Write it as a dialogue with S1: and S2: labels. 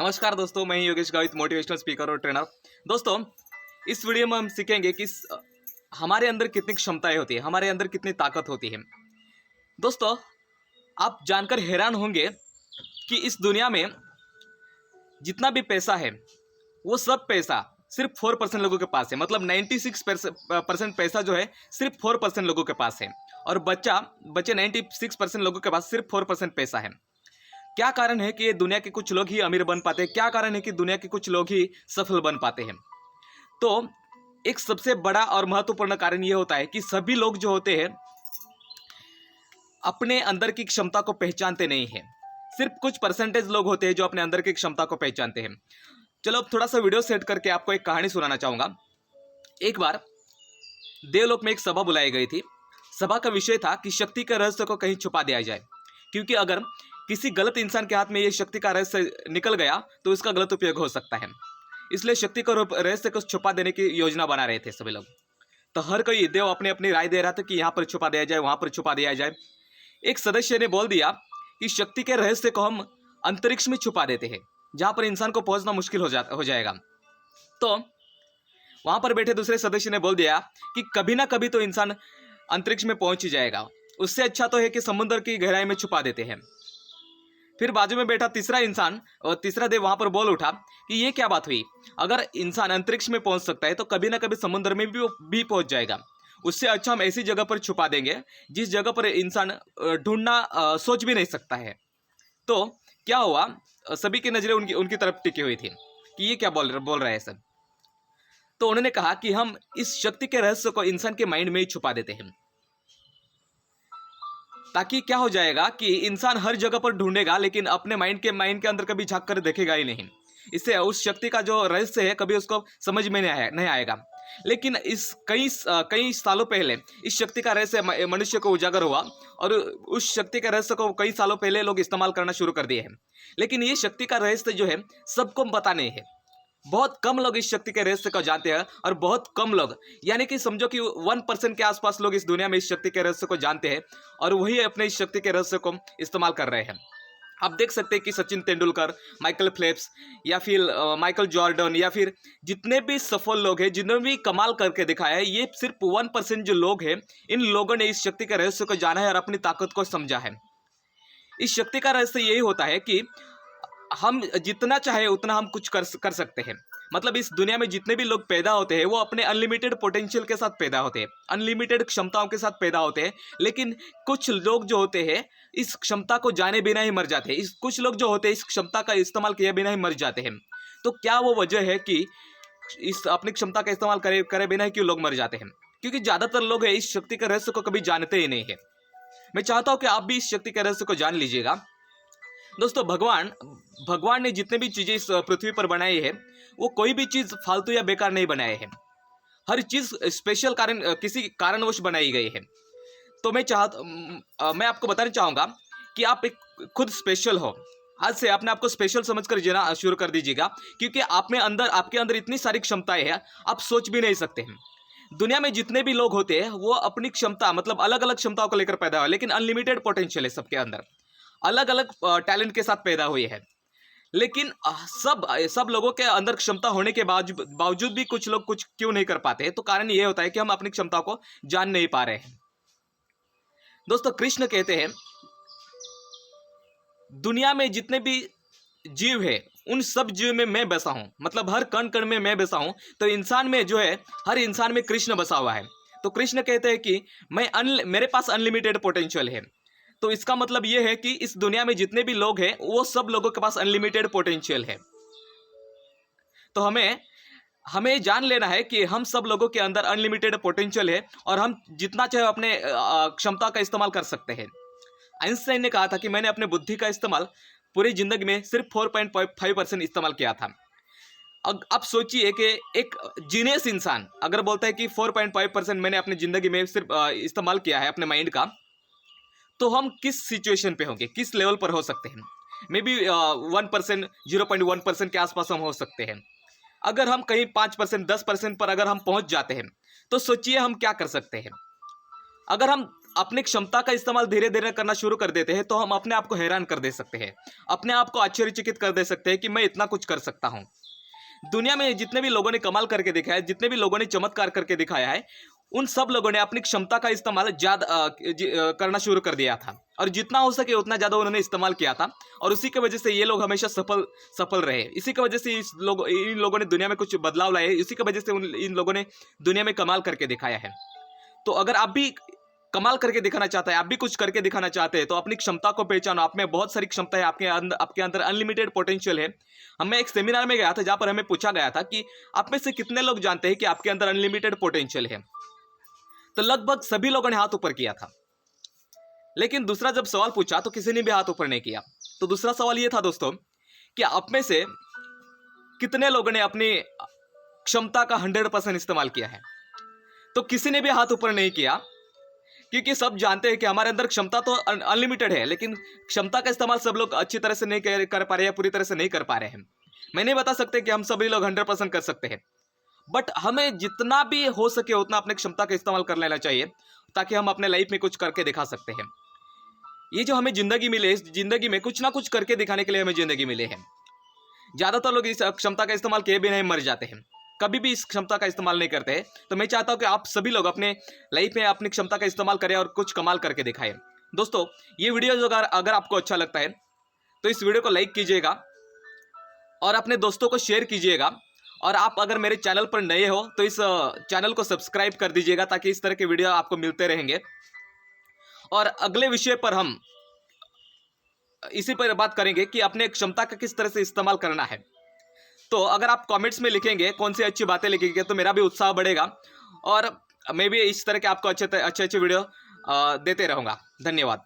S1: नमस्कार दोस्तों, मैं ही योगेश गावित, मोटिवेशनल स्पीकर और ट्रेनर। दोस्तों, इस वीडियो में हम सीखेंगे कि हमारे अंदर कितनी क्षमताएं होती है, हमारे अंदर कितनी ताकत होती है। दोस्तों, आप जानकर हैरान होंगे कि इस दुनिया में जितना भी पैसा है वो सब पैसा सिर्फ 4% लोगों के पास है। मतलब 96% पैसा जो है सिर्फ 4% लोगों के पास है, और बचे 96% लोगों के पास सिर्फ 4% पैसा है। क्या कारण है कि दुनिया के कुछ लोग ही अमीर बन पाते हैं? क्या कारण है कि दुनिया के कुछ लोग ही सफल बन पाते हैं? तो एक सबसे बड़ा और महत्वपूर्ण कारण यह होता है कि सभी लोग जो होते हैं अपने अंदर की क्षमता को पहचानते नहीं हैं। सिर्फ कुछ परसेंटेज लोग होते हैं जो अपने अंदर की क्षमता को पहचानते हैं। चलो अब थोड़ा सा वीडियो सेट करके आपको एक कहानी सुनाना चाहूंगा। एक बार देवलोक में एक सभा बुलाई गई थी। सभा का विषय था कि शक्ति के रहस्य को कहीं छुपा दिया जाए, क्योंकि अगर किसी गलत इंसान के हाथ में ये शक्ति का रहस्य निकल गया तो इसका गलत उपयोग हो सकता है। इसलिए शक्ति को रहस्य को छुपा देने की योजना बना रहे थे सभी लोग। तो हर कोई देव अपनी अपनी राय दे रहा था कि यहाँ पर छुपा दिया जाए, वहां पर छुपा दिया जाए। एक सदस्य ने बोल दिया कि शक्ति के रहस्य को हम अंतरिक्ष में छुपा देते हैं, जहां पर इंसान को पहुंचना मुश्किल हो जाएगा। तो वहां पर बैठे दूसरे सदस्य ने बोल दिया कि कभी ना कभी तो इंसान अंतरिक्ष में पहुंच ही जाएगा, उससे अच्छा तो है कि समुद्र की गहराई में छुपा देते हैं। फिर बाजू में बैठा तीसरा इंसान और तीसरा देव वहां पर बोल उठा कि ये क्या बात हुई, अगर इंसान अंतरिक्ष में पहुंच सकता है तो कभी ना कभी समुद्र में भी पहुंच जाएगा। उससे अच्छा हम ऐसी जगह पर छुपा देंगे जिस जगह पर इंसान ढूंढना सोच भी नहीं सकता है। तो क्या हुआ, सभी की नजरें उनकी तरफ टिकी हुई थी कि ये क्या बोल रहे हैं सब। तो उन्होंने कहा कि हम इस शक्ति के रहस्य को इंसान के माइंड में ही छुपा देते हैं, ताकि क्या हो जाएगा कि इंसान हर जगह पर ढूंढेगा लेकिन अपने माइंड के अंदर कभी झांक कर देखेगा ही नहीं। इससे उस शक्ति का जो रहस्य है कभी उसको समझ में नहीं आएगा। लेकिन इस कई सालों पहले इस शक्ति का रहस्य मनुष्य को उजागर हुआ, और उस शक्ति के रहस्य को कई सालों पहले लोग इस्तेमाल करना शुरू कर दिए हैं। लेकिन ये शक्ति का रहस्य जो है सबको पता नहीं है। बहुत कम लोग इस शक्ति के रहस्य को जानते हैं, और बहुत कम लोग, यानी कि समझो कि 1% के आसपास लोग इस दुनिया में इस शक्ति के रहस्य को जानते हैं, और वही अपने इस शक्ति के रहस्य को इस्तेमाल कर रहे हैं। आप देख सकते हैं कि सचिन तेंदुलकर, माइकल फेल्प्स, या फिर माइकल जॉर्डन, या फिर जितने भी सफल लोग हैं, जिन्होंने भी कमाल करके दिखाया है, ये सिर्फ 1% जो लोग हैं, इन लोगों ने इस शक्ति के रहस्य को जाना है और अपनी ताकत को समझा है। इस शक्ति का रहस्य यही होता है कि हम जितना चाहे उतना हम कुछ कर सकते हैं। मतलब इस दुनिया में जितने भी लोग पैदा होते हैं वो अपने अनलिमिटेड पोटेंशियल के साथ पैदा होते हैं, अनलिमिटेड क्षमताओं के साथ पैदा होते हैं। लेकिन कुछ लोग जो होते हैं इस क्षमता को जाने बिना ही मर जाते हैं। कुछ लोग जो होते हैं इस क्षमता का इस्तेमाल किए बिना ही मर जाते हैं। तो क्या वो वजह है कि इस अपनी क्षमता का इस्तेमाल करे बिना ही क्यों लोग मर जाते हैं? क्योंकि ज्यादातर लोग है इस शक्ति के रहस्य को कभी जानते ही नहीं है। मैं चाहता हूं कि आप भी इस शक्ति के रहस्य को जान लीजिएगा। दोस्तों, भगवान ने जितने भी चीजें इस पृथ्वी पर बनाई है वो कोई भी चीज फालतू या बेकार नहीं बनाए हैं। हर चीज स्पेशल किसी कारणवश बनाई गई है। तो मैं आपको बताना चाहूंगा कि आप एक खुद स्पेशल हो। आज से अपने आपको स्पेशल समझकर जीना शुरू कर दीजिएगा, क्योंकि आपके अंदर इतनी सारी क्षमताएं हैं आप सोच भी नहीं सकते हैं। दुनिया में जितने भी लोग होते हैं वो अपनी क्षमता, मतलब अलग अलग क्षमताओं को लेकर पैदा हुए, लेकिन अनलिमिटेड पोटेंशियल है सबके अंदर, अलग अलग टैलेंट के साथ पैदा हुए हैं। लेकिन सब लोगों के अंदर क्षमता होने के बावजूद भी कुछ लोग कुछ क्यों नहीं कर पाते हैं? तो कारण यह होता है कि हम अपनी क्षमता को जान नहीं पा रहे हैं। दोस्तों, कृष्ण कहते हैं दुनिया में जितने भी जीव है उन सब जीव में मैं बसा हूं, मतलब हर कण कण में मैं बसा हूं। तो इंसान में जो है हर इंसान में कृष्ण बसा हुआ है। तो कृष्ण कहते हैं कि मेरे पास अनलिमिटेड पोटेंशियल है। तो इसका मतलब यह है कि इस दुनिया में जितने भी लोग हैं वो सब लोगों के पास अनलिमिटेड पोटेंशियल है। तो हमें जान लेना है कि हम सब लोगों के अंदर अनलिमिटेड पोटेंशियल है, और हम जितना चाहे अपने क्षमता का इस्तेमाल कर सकते हैं। आइंस्टाइन ने कहा था कि मैंने अपने बुद्धि का इस्तेमाल पूरी जिंदगी में सिर्फ 4.5% इस्तेमाल किया था। अब सोचिए कि एक जीनियस इंसान अगर बोलता है कि 4.5% मैंने अपनी जिंदगी में सिर्फ इस्तेमाल किया है अपने माइंड का, तो हम किस सिचुएशन पे होंगे, किस लेवल पर हो सकते हैं? मे बी 1%, 0.1% के आसपास हम हो सकते हैं। अगर हम कहीं 5%, 10% पर अगर हम पहुंच जाते हैं तो सोचिए हम क्या कर सकते हैं। अगर हम अपनी क्षमता का इस्तेमाल धीरे धीरे करना शुरू कर देते हैं तो हम अपने आप को हैरान कर दे सकते हैं, अपने आप को आश्चर्यचकित कर दे सकते हैं कि मैं इतना कुछ कर सकता हूँ। दुनिया में जितने भी लोगों ने कमाल करके दिखाया है, जितने भी लोगों ने चमत्कार करके दिखाया है, उन सब लोगों ने अपनी क्षमता का इस्तेमाल करना शुरू कर दिया था, और जितना हो सके उतना ज़्यादा उन्होंने इस्तेमाल किया था, और उसी की वजह से ये लोग हमेशा सफल रहे। इसी की वजह से इन लोगों ने दुनिया में कुछ बदलाव लाए, इसी की वजह से इन लोगों ने दुनिया में कमाल करके दिखाया है। तो अगर आप भी कमाल करके दिखाना चाहते हैं, आप भी कुछ करके दिखाना चाहते हैं, तो अपनी क्षमता को पहचानो। आप में बहुत सारी क्षमता है, आपके अंदर अनलिमिटेड पोटेंशियल है। मैं एक सेमिनार में गया था जहां पर हमें पूछा गया था कि आप में से कितने लोग जानते हैं कि आपके अंदर अनलिमिटेड पोटेंशियल है। तो लगभग सभी लोगों ने हाथ ऊपर किया था। लेकिन दूसरा जब सवाल पूछा तो किसी ने भी हाथ ऊपर नहीं किया। तो दूसरा सवाल यह था दोस्तों कि आप में से कितने लोगों ने अपनी क्षमता का 100% इस्तेमाल किया है। तो किसी ने भी हाथ ऊपर नहीं किया, क्योंकि सब जानते हैं कि हमारे अंदर क्षमता तो अनलिमिटेड है, लेकिन क्षमता का इस्तेमाल सब लोग अच्छी तरह से नहीं कर पा रहे हैं, पूरी तरह से नहीं कर पा रहे हैं। मैं नहीं बता सकते कि हम सभी लोग 100% कर सकते हैं, बट हमें जितना भी हो सके उतना अपने क्षमता का इस्तेमाल कर लेना चाहिए, ताकि हम अपने लाइफ में कुछ करके दिखा सकते हैं। ये जो हमें जिंदगी मिले, इस जिंदगी में कुछ ना कुछ करके दिखाने के लिए हमें जिंदगी मिले है। ज्यादातर लोग इस क्षमता का इस्तेमाल किए बिना ही मर जाते हैं, कभी भी इस क्षमता का इस्तेमाल नहीं करते हैं। तो मैं चाहता हूं कि आप सभी लोग अपने लाइफ में अपनी क्षमता का इस्तेमाल करें और कुछ कमाल करके दिखाएं। दोस्तों, ये वीडियो अगर आपको अच्छा लगता है तो इस वीडियो को लाइक कीजिएगा और अपने दोस्तों को शेयर कीजिएगा। और आप अगर मेरे चैनल पर नए हो तो इस चैनल को सब्सक्राइब कर दीजिएगा, ताकि इस तरह के वीडियो आपको मिलते रहेंगे। और अगले विषय पर हम इसी पर बात करेंगे कि अपने क्षमता का किस तरह से इस्तेमाल करना है। तो अगर आप कमेंट्स में लिखेंगे कौन सी अच्छी बातें लिखेंगे तो मेरा भी उत्साह बढ़ेगा, और मैं भी इस तरह के आपको अच्छे अच्छे वीडियो देते रहूँगा। धन्यवाद।